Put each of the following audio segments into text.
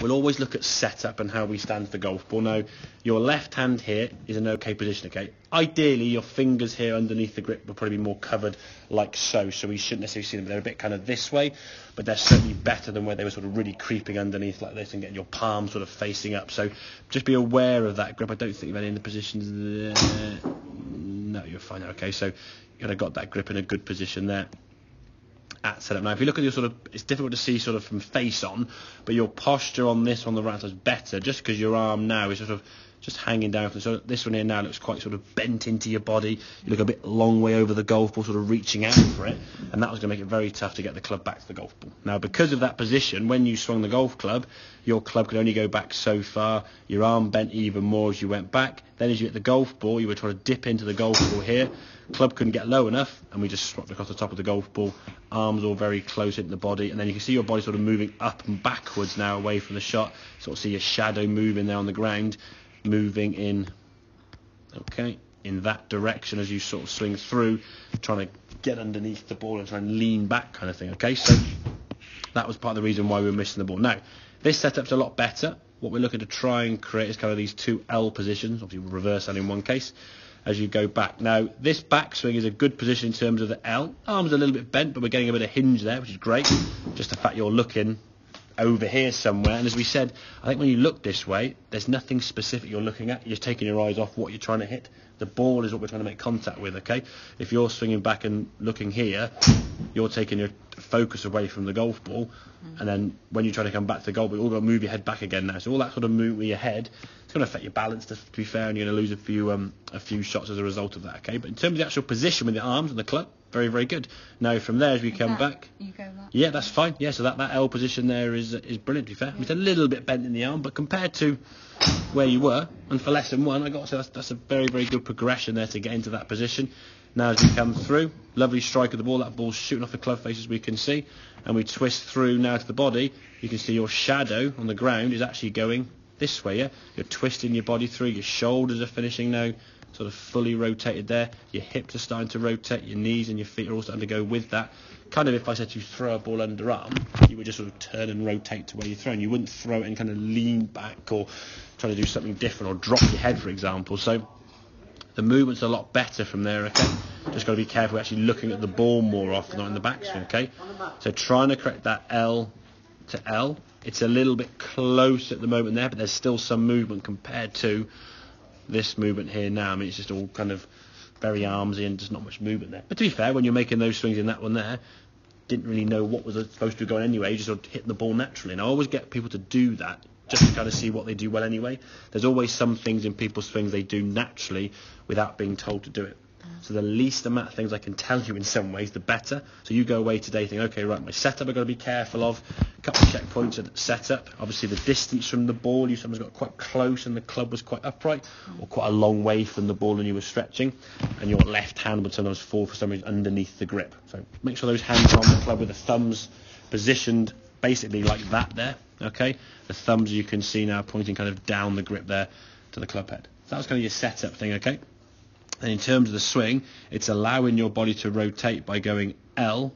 we'll always look at setup and how we stand the golf ball. Now, your left hand here is an okay position, okay? Ideally, your fingers here underneath the grip will probably be more covered like so we shouldn't necessarily see them. They're a bit kind of this way, but they're certainly better than where they were sort of really creeping underneath like this and getting your palm sort of facing up. So just be aware of that grip. I don't think you've any in the positions there. No, you're fine. Okay, so you've kind of got that grip in a good position there at setup. Now, if you look at your sort of, it's difficult to see sort of from face on, but your posture on this on the right side is better, just because your arm now is sort of just hanging down. So this one here now looks quite sort of bent into your body. You look a bit long way over the golf ball, sort of reaching out for it, and that was going to make it very tough to get the club back to the golf ball. Now, because of that position, when you swung the golf club, your club could only go back so far. Your arm bent even more as you went back. Then as you hit the golf ball, you were trying to dip into the golf ball here. Club couldn't get low enough, and we just swapped across the top of the golf ball. Arms all very close into the body, and then you can see your body sort of moving up and backwards now away from the shot. Sort of see your shadow moving there on the ground, moving in, okay, in that direction as you sort of swing through, trying to get underneath the ball and try and lean back kind of thing, okay? So that was part of the reason why we were missing the ball. Now, this setup's a lot better. What we're looking to try and create is kind of these two L positions, obviously reverse L in one case, as you go back. Now, this backswing is a good position in terms of the L. Arm's a little bit bent, but we're getting a bit of hinge there, which is great. Just the fact you're looking over here somewhere, and as we said, I think when you look this way, there's nothing specific you're looking at. You're just taking your eyes off what you're trying to hit. The ball is what we're trying to make contact with, okay? If you're swinging back and looking here, you're taking your focus away from the golf ball, and then when you try to come back to the golf ball, you've all got to move your head back again now. So all that sort of move with your head, it's going to affect your balance, to be fair, and you're going to lose a few shots as a result of that, okay? But in terms of the actual position with the arms and the club, very, very good. Now, from there, as we come back... You go that. Yeah, that's fine. Yeah, so that L position there is brilliant, to be fair. Yeah. It's a little bit bent in the arm, but compared to where you were, and for lesson one, I got to say that's a very, very good progression there to get into that position. Now, as we come through, lovely strike of the ball. That ball's shooting off the club face, as we can see. And we twist through now to the body. You can see your shadow on the ground is actually going this way, yeah? You're twisting your body through. Your shoulders are finishing now, sort of fully rotated there. Your hips are starting to rotate. Your knees and your feet are all starting to go with that. Kind of, if I said you throw a ball underarm, you would just sort of turn and rotate to where you're throwing. You wouldn't throw it and kind of lean back or try to do something different or drop your head, for example. So the movement's a lot better from there, okay? Just got to be careful actually looking at the ball more often, not in the backswing, okay? So trying to correct that L to L. It's a little bit close at the moment there, but there's still some movement compared to this movement here now. I mean, it's just all kind of very armsy and just not much movement there. But to be fair, when you're making those swings in that one there, didn't really know what was supposed to be going anyway. You just sort of hit the ball naturally. And I always get people to do that just to kind of see what they do well anyway. There's always some things in people's swings they do naturally without being told to do it. So the least amount of things I can tell you in some ways, the better. So you go away today thinking, okay, right, my setup I've got to be careful of. A couple of checkpoints at setup. Obviously the distance from the ball, you sometimes got quite close and the club was quite upright, or quite a long way from the ball and you were stretching, and your left hand would sometimes fall for some reason underneath the grip. So make sure those hands are on the club with the thumbs positioned basically like that there, okay? The thumbs you can see now pointing kind of down the grip there to the club head. So that was kind of your setup thing, okay? And in terms of the swing, it's allowing your body to rotate by going L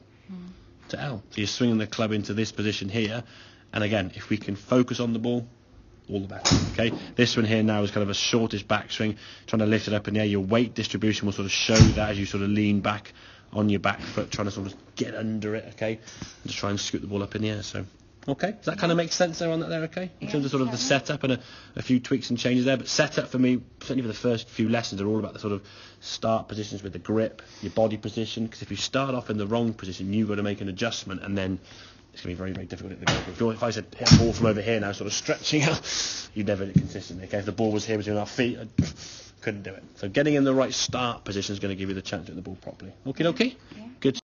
to L. So you're swinging the club into this position here. And again, if we can focus on the ball, all the better, okay? This one here now is kind of a shortish backswing, trying to lift it up in the air. Your weight distribution will sort of show that as you sort of lean back on your back foot, trying to sort of get under it, okay? And just try and scoot the ball up in the air, so... Okay, does that kind of make sense there on that there, okay? In terms of sort of the setup and a few tweaks and changes there. But setup for me, certainly for the first few lessons, are all about the sort of start positions with the grip, your body position. Because if you start off in the wrong position, you've got to make an adjustment, and then it's going to be very, very difficult at the goal. If I said hit a ball from over here now, sort of stretching out, you'd never hit it consistently, okay? If the ball was here between our feet, I couldn't do it. So getting in the right start position is going to give you the chance to hit the ball properly. Okay, okay? Yeah. Good.